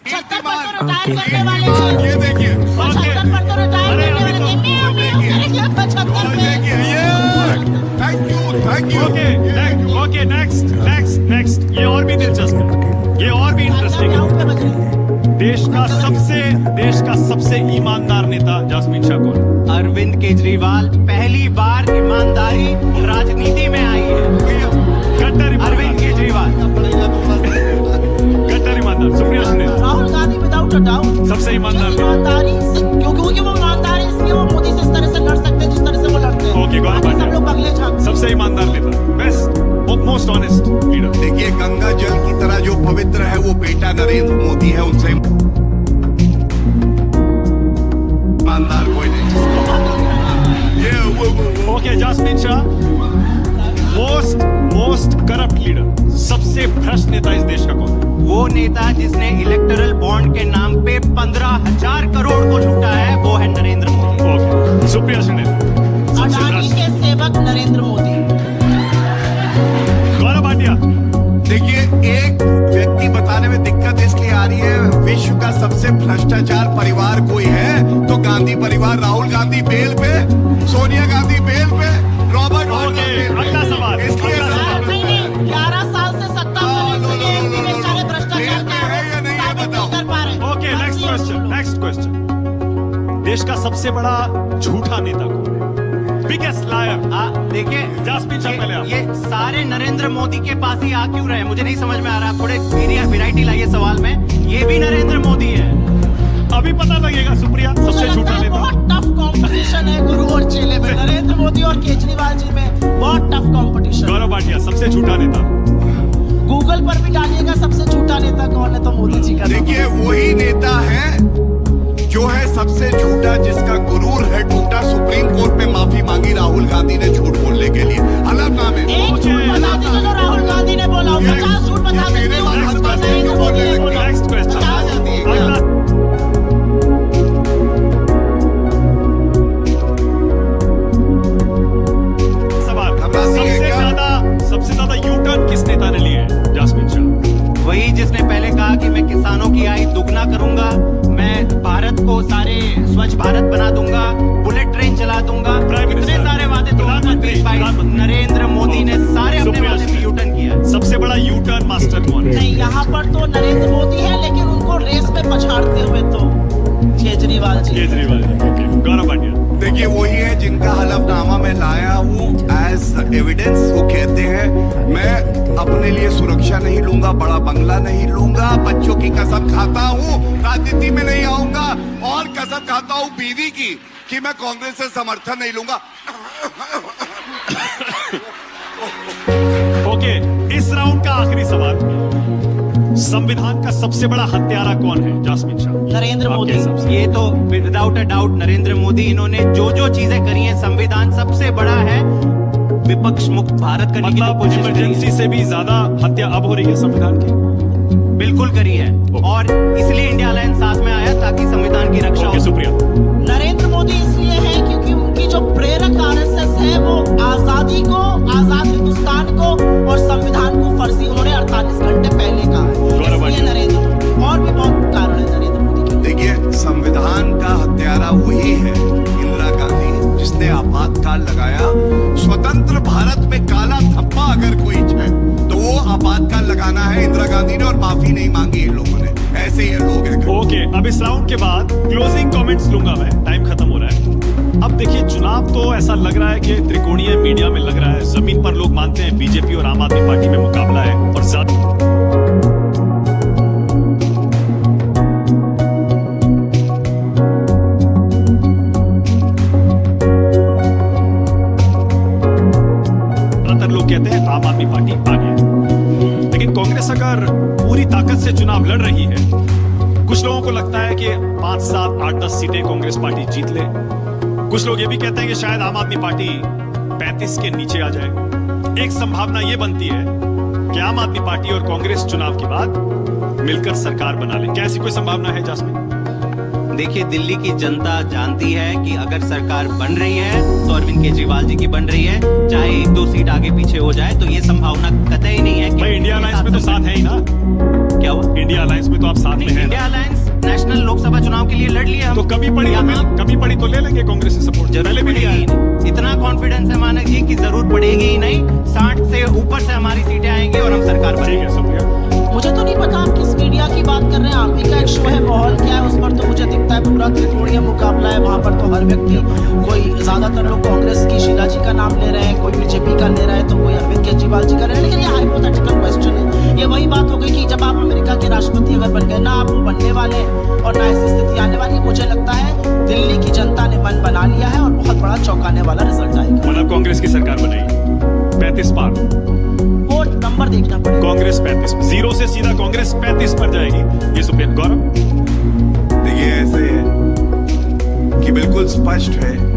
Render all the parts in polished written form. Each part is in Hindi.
76 पर तो रिटायर करने वाले थे। ये देखिए 75 पर तो रिटायर करने वाले थे। म्याऊं म्याऊं करेंगे 75 पे। थैंक यू ओके नेक्स्ट ये और भी दिलचस्प है, ये और भी इंटरेस्टिंग म्याऊं है। पे बज रही है। देश का सबसे ईमानदार नेता जास्मीन शाह कौन? अरविंद केजरीवाल पहली बार ईमानदारी राजनीति में आई है। गद्दार अरविंद केजरीवाल गद्दार ईमानदार। सुप्रिया सुने, Rahul Gandhi without a doubt सबसे ईमानदार नेता। ईमानदारी से क्योंकि वो ईमानदार है, इसलिए वो मोदी से इस तरह से लड़ सकते हैं जिस तरह से वो लड़ते हैं। ओके, गौरव बाकी सब भाटिया। लोग बगले झांकते हैं। सबसे ईमानदार नेता, बेस्ट मोस्ट ऑनेस्ट लीडर। देखिए गंगा जल की तरह जो पवित्र है वो बेटा नरेंद्र मोदी है, उनसे ईमानदार कोई नहीं। ये वो okay, Jasmine Shah most corrupt leader, सबसे भ्रष्ट नेता इस देश का कौन है? वो नेता जिसने इलेक्टोरल बॉन्ड के नाम पे 15,000 करोड़ को लूटा है, वो है नरेंद्र मोदी। ओके, सुप्रिया सुने, सबसे अडानी भ्रष्ट। के सेवक नरेंद्र मोदी। गौरव भाटिया। देखिए एक व्यक्ति बताने में दिक्कत इसलिए आ रही है, विश्व का सबसे भ्रष्टाचार परिवार कोई है तो गांधी परिवार। राहुल गांधी बेल पे, सोनिया गांधी बेल पे, रॉबर्ट ओके, अगला सवाल, इसलिए अगला सवाल। नहीं 11 साल से सत्ता में इसलिए एमपी में सारे भ्रष्टाचार बेल पे है या नहीं ये साबित बताओ। नहीं कर पा रहे। Okay, next question. देश का सबसे बड़ा झूठा नेता कौन है? Biggest liar. देखिए जास्मीन शाह पहले आप। ये सारे नरेंद्र मोदी के पास ही आ क्यों रहे हैं, मुझे नहीं समझ में आ रहा। थोड़े वेराइटी लाइए सवाल में। ये भी नरेंद्र मोदी है। अभी पता लगेगा। सुप्रिया, मुझे सबसे लगता झूठा है नेता। बहुत टफ कंपटीशन है गुरु और चेले में, नरेंद्र मोदी और केजरीवाल जी में बहुत टफ कंपटीशन। गौरव भाटिया, सबसे झूठा नेता। गूगल पर भी डालिएगा सबसे झूठा नेता कौन है तो मोदी जी का। देखिए वही नेता है जो है सबसे झूठा, जिसका गुरूर है टूटा। सुप्रीम कोर्ट में माफी मांगी राहुल गांधी ने झूठ बोलने के लिए। अलग नाम है। एक झूठ बता दीजिए जो राहुल गांधी ने बोला हो। 50 झूठ बता दीजिए वो Next झूठ question, नरेंद्र मोदी ने बोला हो। Next question. 50 जाती है क्या? अगला सवाल। घबराती है क्या? सबसे ज्यादा यू टर्न किस नेता ने लिए हैं? जास्मीन शाह। वही जिसने पहले कहा कि मैं किसानों की आय दुगना करूंगा, मैं भारत को सारे स्वच्छ भारत बना दूंगा, बुलेट ट्रेन चला दूंगा। प्राइम इतने मिनिस्टर, सारे वादे तो प्रधानमंत्री। नरेंद्र मोदी ने सारे अपने सुप्रिया वादे पे सुने। यूटर्न किया। सबसे बड़ा यू टर्न मास्टर कौन है? नहीं, यहाँ पर तो नरेंद्र मोदी है लेकिन उनको रेस में पछाड़ते हुए तो केजरीवाल जी। केजरीवाल। ओके, गौरव भाटिया। देखिए वही है जिनका हलफनामा मैं लाया हूँ एज एविडेंस। वो कहते हैं मैं अपने लिए सुरक्षा नहीं लूंगा, बड़ा बंगला नहीं लूंगा, बच्चों की कसम खाता हूँ राजनीति में नहीं आऊंगा, और कसम खाता हूँ बीवी की कि मैं कांग्रेस से समर्थन नहीं लूंगा। ओके, इस राउंड का आखिरी सवाल। संविधान का सबसे बड़ा हत्यारा कौन है? जास्मीन शाह। नरेंद्र आपके मोदी। हिसाब से। ये तो without a doubt Narendra Modi. इन्होंने जो चीजें करी हैं, संविधान सबसे बड़ा है, विपक्ष मुक्त भारत करने की जो मतलब कोशिश करी इमरजेंसी से भी ज्यादा हत्या अब हो रही है संविधान की। है, बिल्कुल करी है। और इसलिए इंडिया अलायंस साथ में आया ताकि संविधान की रक्षा ओके, हो। सुप्रिया। नरेंद्र मोदी इसलिए है क्योंकि उनकी जो प्रेरक आरएसएस है वो आजादी को, आजाद हिंदुस्तान को और संविधान को फर्जी उन्होंने 48 घंटे पहले कहा है। इसलिए नरेंद्र मोदी। और भी बहुत कारण है नरेंद्र मोदी के। देखिए संविधान का हत्यारा वही है इंदिरा गांधी, जिसने आपातकाल लगाया। स्वतंत्र भारत में काला थप्पा अगर कोई है तो वो आपातकाल लगाना है इंदिरा गांधी ने, और माफी नहीं मांगी इन लोगों ने। ऐसे ही ये लोग हैं। ओके, अब इस राउंड के बाद क्लोजिंग कमेंट्स लूंगा मैं, टाइम खत्म हो रहा है। अब देखिए चुनाव तो ऐसा लग रहा है कि त्रिकोणीय मीडिया में लग रहा है, जमीन पर लोग मानते हैं बीजेपी और आम आदमी पार्टी में मुकाबला है और ज्यादातर लोग कहते हैं आम आदमी पार्टी आगे है। लेकिन कांग्रेस अगर पूरी ताकत से चुनाव लड़ रही है, कुछ लोगों को लगता है कि 5, 7, 8, 10 सीटें कांग्रेस पार्टी जीत ले। कुछ लोग ये भी कहते हैं कि शायद आम आदमी पार्टी 35 के नीचे आ जाए। एक संभावना ये बनती है कि आम आदमी पार्टी और कांग्रेस चुनाव के बाद मिलकर सरकार बना ले। क्या ऐसी कोई संभावना है जास्मीन? देखिए दिल्ली की जनता जानती है कि अगर सरकार बन रही है तो अरविंद केजरीवाल जी की बन रही है, चाहे 1-2 सीट आगे पीछे हो जाए, तो ये संभावना कतई नहीं है कि भाई इंडिया अलायंस में तो साथ है ही ना। क्या हुआ? इंडिया अलायंस में तो आप साथ में हैं इंडिया ना? अलायंस नेशनल लोकसभा चुनाव के लिए लड़ लिए हम। तो कमी पड़ी तो ले लेंगे कांग्रेस से सपोर्ट। पहले भी लिया है। इतना कॉन्फिडेंस है मानक जी की जरूरत पड़ेगी ही नहीं। 60 से ऊपर से हमारी सीटें आएंगी और हम सरकार ठीक बनेंगे। है, शुक्रिया। मुझे तो नहीं पता आप किस मीडिया की बात कर रहे हैं। आप ही का एक शो है, माहौल क्या है उस पर तो मुझे दिखता है पूरा त्रिकोणीय मुकाबला है। वहाँ पर तो हर व्यक्ति, कोई ज्यादातर लोग कांग्रेस की शीला जी का नाम ले रहे हैं, कोई बीजेपी का ले रहा है, तो कोई अरविंद केजरीवाल जी का ले रहा है। लेकिन ये हाइपोथेटिकल क्वेश्चन है। ये वही बात हो गई कि जब आप अमेरिका के राष्ट्रपति अगर बन गए, ना आप वो बनने वाले और ना ऐसी स्थिति आने वाली। मुझे लगता है दिल्ली की जनता ने मन बना लिया है और बहुत बड़ा चौंकाने वाला रिजल्ट आएगा। मतलब कांग्रेस की सरकार बनेगी 35 पार। वो नंबर देखना पड़ेगा। कांग्रेस 35, 0 से सीधा कांग्रेस 35 पर जाएगी। ये सुप्रिया। गौरव, देखिए ऐसे है कि बिल्कुल स्पष्ट है।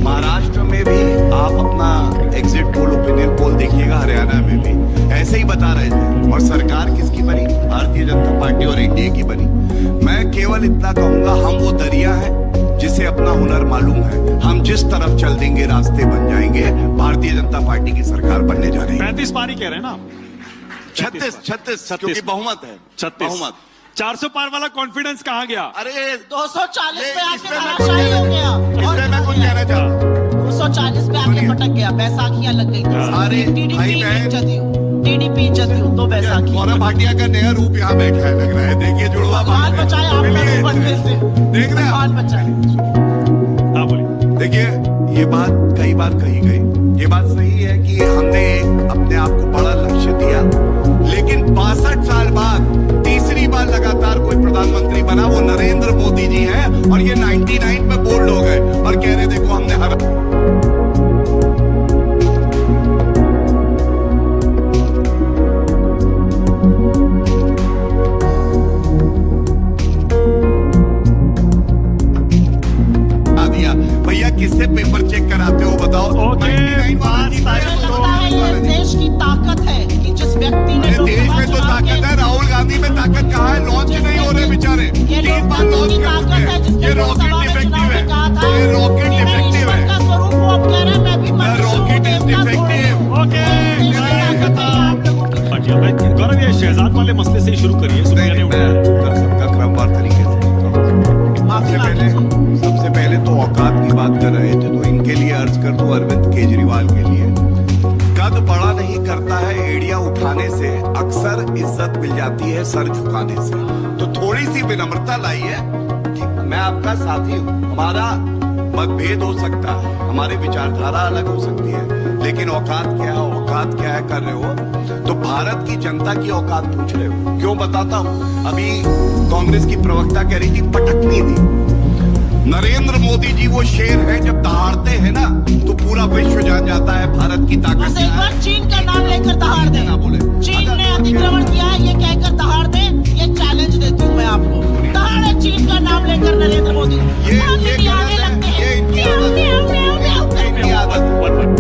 महाराष्ट्र में भी आप अपना एग्जिट पोल, ओपिनियन पोल देखिएगा, हरियाणा में भी ऐसे ही बता रहे थे। और सरकार किसकी बनी? भारतीय जनता पार्टी और एनडीए की बनी। मैं केवल इतना कहूंगा, हम वो दरिया है जिसे अपना हुनर मालूम है। हम जिस तरफ चल देंगे रास्ते बन जाएंगे। भारतीय जनता पार्टी की सरकार बनने जा रही है। 35 पार ही कह रहे हैं ना आप? 36 क्योंकि बहुमत है। 36 बहुमत। 400 पार वाला कॉन्फिडेंस कहाँ गया? अरे 240 पे आके इसमें मैं धराशायी हो गया। इसमें मैं कुछ कहना चाहता हूँ। 240 पे आके पटक गया। बैसाखियां लग गई थी। सारे भाई टीडीपी बहन- टीडीपी जदयू तो बैसाखी। गौरव भाटिया का नया रूप यहाँ बैठा है, लग रहा है। देखिए जुड़वा भगवान बात है। बचाए आप मिलिए लोगों बनने से। देख रहे हैं आप? भगवान बचाए। हाँ बोलिए। देखिए ये बात कई बार कही गई। ये बात सही है कि हमने एक अपने आप को बड़ा लक्ष्य दिया, लेकिन 62 साल बाद तीसरी बार लगातार कोई प्रधानमंत्री बना, वो नरेंद्र मोदी जी हैं। और ये 99 पे बोल्ड हो गए और कह रहे देखो हमने हरा। दिया भैया, किससे पेपर चेक कराते हो बताओ? ओके, 99 वाला जीता है मुझे तो लगता है ये इस देश की ताकत है कि जिस व्यक्ति ने अरे देश लोकसभा में तो चुनाव ताकत के- है, राहुल गांधी में ताकत कहाँ है? लॉन्च नहीं हो रहे बेचारे। ये 3 बार लोकतंत्र लॉन्च की कर ताकत चुके है हैं। जिसने ये लोकसभा रॉकेट में चुनाव डिफेक्टिव में कहा था है। ये रॉकेट कि मैं डिफेक्टिव ईश्वर है। का स्वरूप हूँ। अब कह रहा है मैं भी मनुष्य हूँ, रॉकेट इज देवता थोड़ी डिफेक्टिव। हूँ। ओके, देश की ताकत है आप लोगों की। बढ़िया भाई। गौरव, ये शहजाद वाले मसले से ही शुरू करिए। सुप्रिया ने मैं उठाया। सबका क्रमवार तरीके से करता हूं। माफी सबसे पहले तो औकात की बात कर रहे थे, तो इनके लिए अर्ज कर दूं, अरविंद केजरीवाल के लिए। कद बड़ा नहीं करता है एड़िया उठाने से, अक्सर इज्जत मिल जाती है सर झुकाने से। तो थोड़ी सी विनम्रता लाइए कि मैं आपका साथी हूं। हमारा मतभेद हो सकता है, हमारी विचारधारा अलग हो सकती है, लेकिन औकात क्या है, औकात क्या है कर रहे हो तो भारत की जनता की औकात पूछ रहे हो। क्यों बताता हूं। अभी कांग्रेस की प्रवक्ता कह रही थी पटकनी दी। नरेंद्र मोदी जी वो शेर है, जब दहाड़ते हैं ना तो पूरा विश्व जान जाता है भारत की ताकत बस क्या एक है। बार चीन का नाम लेकर दहाड़ दे। ना बोले। चीन अगर ने आपके- अतिक्रमण किया है ये कहकर दहाड़ दे। ये चैलेंज देती हूँ मैं आपको। दहाड़े चीन का नाम लेकर नरेंद्र मोदी। ये आगे गलत आगे है, लगते हैं। ये इनकी म्याऊं, आदत है। म्याऊं, म्याऊं, म्याऊं ये इनकी आदत है। One minute.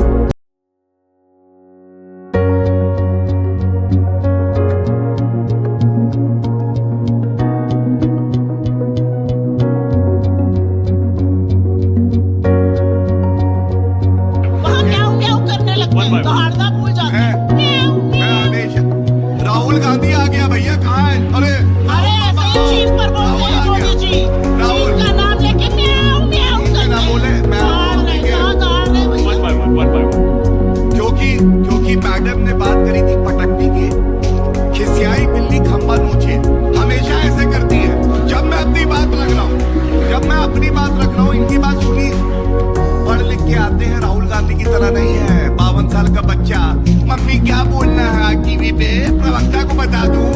वहाँ म्याऊं म्याऊं करने लगते वन हैं। By one. दहाड़ना भूल जाते है। हैं। म्याऊं, मैं म्याऊं। हमेशा राहुल गांधी आ गया भैया, कहाँ है? अरे अरे ऐसे ही चीन पर बोलते हैं राहुल आ मोदी जी। गया। राहुल। चीन का नाम लेके म्याऊं म्याऊं चीन करते ना हैं। बोले, म्याऊं दहाड़ रहे, बोलेंगे। कहाँ दहाड़ रहे भैया? One by one, one by one. क्योंकि मैडम ने बात करी थी पटकने की। खिसियाई बिल्ली खंबा नोचे, हमेशा ऐसे करती है। जब मैं अपनी बात रख रहा हूँ, इनकी बात सुनी। पढ़ लिख के आते हैं, राहुल गांधी की तरह नहीं है। 52 साल का बच्चा, मम्मी क्या बोलना है आज टीवी पे, प्रवक्ता को बता दूं,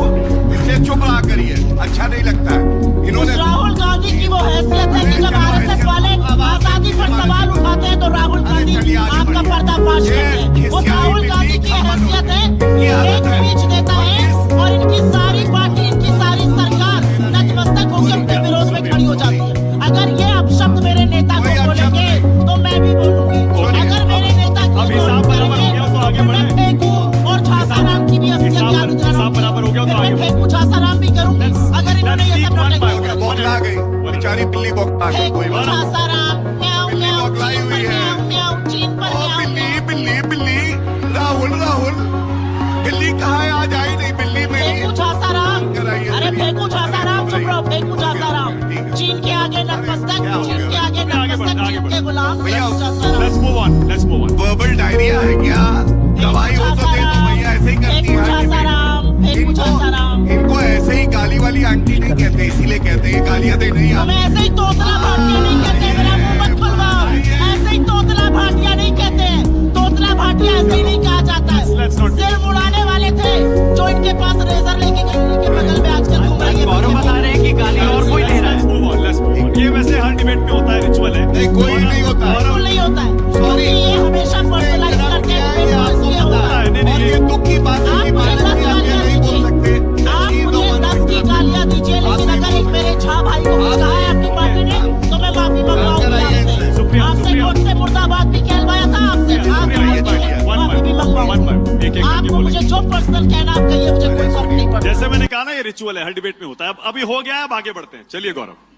इसलिए चुप रहा करिए। अच्छा नहीं लगता है। इन्होंने राहुल गांधी की वो हैसियत है कि जब आरएसएस वाले आजादी पर सवाल उठाते हैं तो राहुल गांधी आपका पर्दाफाश करते हैं। वो राहुल गांधी की हैसियत है एक स्पीच देता है और इनकी सारी पार्टी, इनकी सारी सरकार नतमस्तक होकर उनके विरोध में खड़ी हो जाती है। अगर ये अपशब्द मेरे नेता को बोलेंगे तो मैं भी बोलूंगी। अगर मेरे नेता की अभी साहब बराबर हो गया तो आगे बढ़े। मैं फेंकूं और झासाराम की भी हैसियत याद दिलाना। साहब बराबर हो गया तो आगे मैं फेंकूं, झासाराम भी करूंगी अगर इन्होंने ये सब नाटक One by किया। one. बौखला गई, बेचारी बिल्ली बौखला गई। कोई बात नहीं। झासाराम, म्याऊं, बिल्ली म्याऊं, बौखलाई चीन हुई पर है। म्याऊं, म्याऊं, चीन पर ओ म्याऊं, बिल्ली बिल्ली बिल्ली, राहुल बिल्ली कहाँ है? आज आई नहीं बिल्ली मेरी। फेंकूं झासाराम, कराइए। साराम, भैया, पूछा साराम। Let's move on, let's move on. Verbal diarrhoea है क्या? दवाई हो तो दे दो भैया, ऐसे ही करती है इनको ऐसे ही गाली वाली आंटी नहीं कहते, इसीलिए कहते हैं गालियां दे नहीं हमें आती। ऐसे ही तोतला भाटिया नहीं कहते, मेरा मुंह मत खुलवाओ। ऐसे ही तोतला भाटिया नहीं कहते, तोतला भाटिया ऐसे ही नहीं कहा जाता है। Let's not- सिर्फ उड़ाने वाले थे जो इनके पास रेजर लेके गली के बगल में आजकल घूम रही है। गौरव बता रहे हैं कि गाली और कोई ले रहा लेट्स है। Move on, let's move on. ये वैसे हर डिबेट में होता है, रिचुअल है। नहीं, कोई नहीं होता है। बिल्कुल नहीं होता है, क्योंकि ये हमेशा पर्सनलाइज करते हैं। ये आपको ये पता होता है। है। नहीं, नहीं, और ये दुख की बात है आप कि मुझे भारत 10 में आप ये गालियां नहीं बोल सकते। आप मुझे 10 की गालियां दीजिए, लेकिन अगर एक मेरे झा भाई को कुछ कहा है आपकी पार्टी ने तो मैं माफी मंगवाऊंगी आपसे। सुप्रिया, आपसे सुप्रिया। वोट से मुर्दाबाद भी कहलवाया था, आपसे झा से माफी भी मंगवाऊंगी। एक आपको मुझे जो पर्सनल कहना आप कहिए, मुझे कोई फर्क नहीं पड़ता। जैसे मैंने कहा ना, ये रिचुअल है, हर डिबेट में होता है। अब अभी हो गया है, अब आगे बढ़ते हैं। चलिए गौरव।